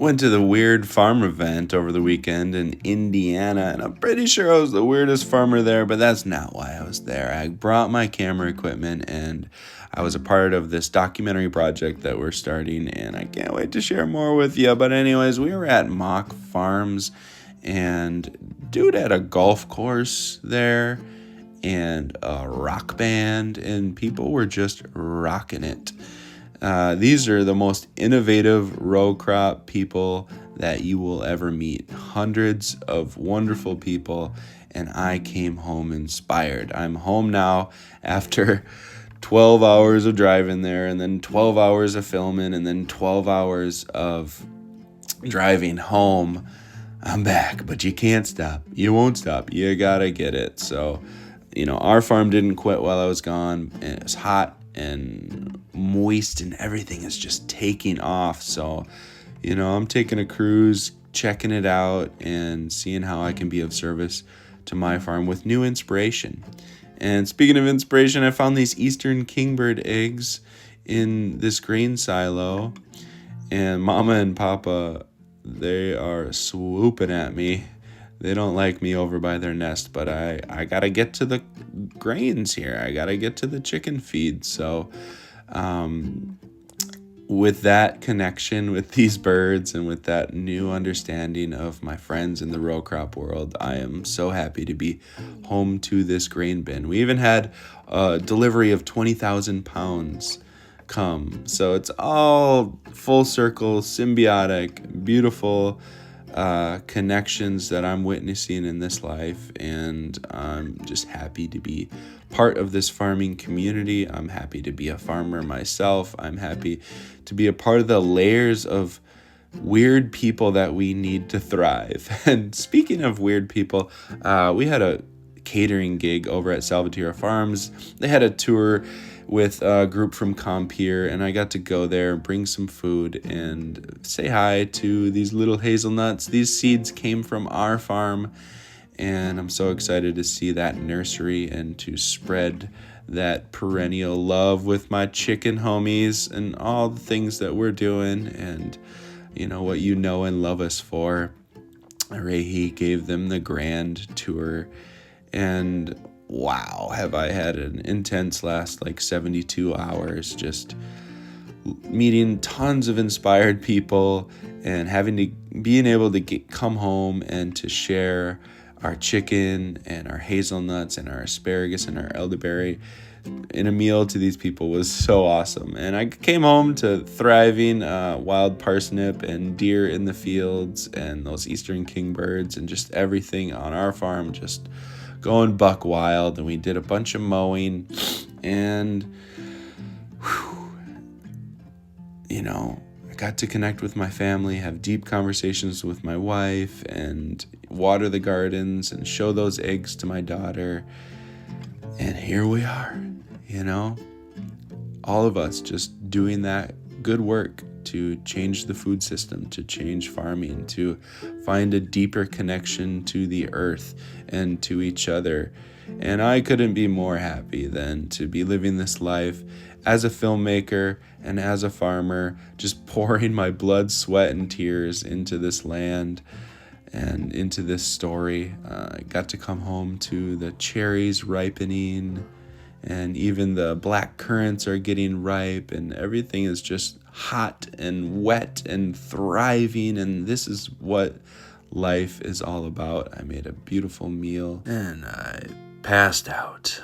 went to the weird farm event over the weekend in Indiana, and I'm pretty sure I was the weirdest farmer there, but that's not why I was there. I brought my camera equipment, and I was a part of this documentary project that we're starting, and I can't wait to share more with you. But anyways, we were at Mock Farms, and dude had a golf course there and a rock band, and people were just rocking it. These are the most innovative row crop people that you will ever meet. Hundreds of wonderful people, and I came home inspired. I'm home now after 12 hours of driving there, and then 12 hours of filming, and then 12 hours of driving home. I'm back, but you can't stop. You won't stop. You gotta get it. So, our farm didn't quit while I was gone, and it was hot and moist, and everything is just taking off. So, I'm taking a cruise, checking it out, and seeing how I can be of service to my farm with new inspiration. And speaking of inspiration, I found these Eastern Kingbird eggs in this grain silo, and Mama and Papa, they are swooping at me. They don't like me over by their nest, but I gotta get to the grains here. I gotta get to the chicken feed. So with that connection with these birds and with that new understanding of my friends in the row crop world, I am so happy to be home to this grain bin. We even had a delivery of 20,000 pounds come. So it's all full circle, symbiotic, beautiful connections that I'm witnessing in this life, and I'm just happy to be part of this farming community. I'm happy to be a farmer myself. I'm happy to be a part of the layers of weird people that we need to thrive. And speaking of weird people, we had a catering gig over at Salvatierra Farms. They had a tour with a group from Compier, and I got to go there and bring some food and say hi to these little hazelnuts. These seeds came from our farm, and I'm so excited to see that nursery and to spread that perennial love with my chicken homies and all the things that we're doing, and what you know and love us for. Rehi gave them the grand tour, and wow, have I had an intense last 72 hours, just meeting tons of inspired people and being able to come home and to share our chicken and our hazelnuts and our asparagus and our elderberry in a meal to these people was so awesome. And I came home to thriving wild parsnip and deer in the fields and those Eastern Kingbirds and just everything on our farm just going buck wild. And we did a bunch of mowing, and I got to connect with my family, have deep conversations with my wife, and water the gardens and show those eggs to my daughter. And here we are, all of us just doing that good work to change the food system, to change farming, to find a deeper connection to the earth and to each other. And I couldn't be more happy than to be living this life as a filmmaker and as a farmer, just pouring my blood, sweat, and tears into this land and into this story. I got to come home to the cherries ripening, and even the black currants are getting ripe, and everything is just hot and wet and thriving, and this is what life is all about. I made a beautiful meal, and I passed out.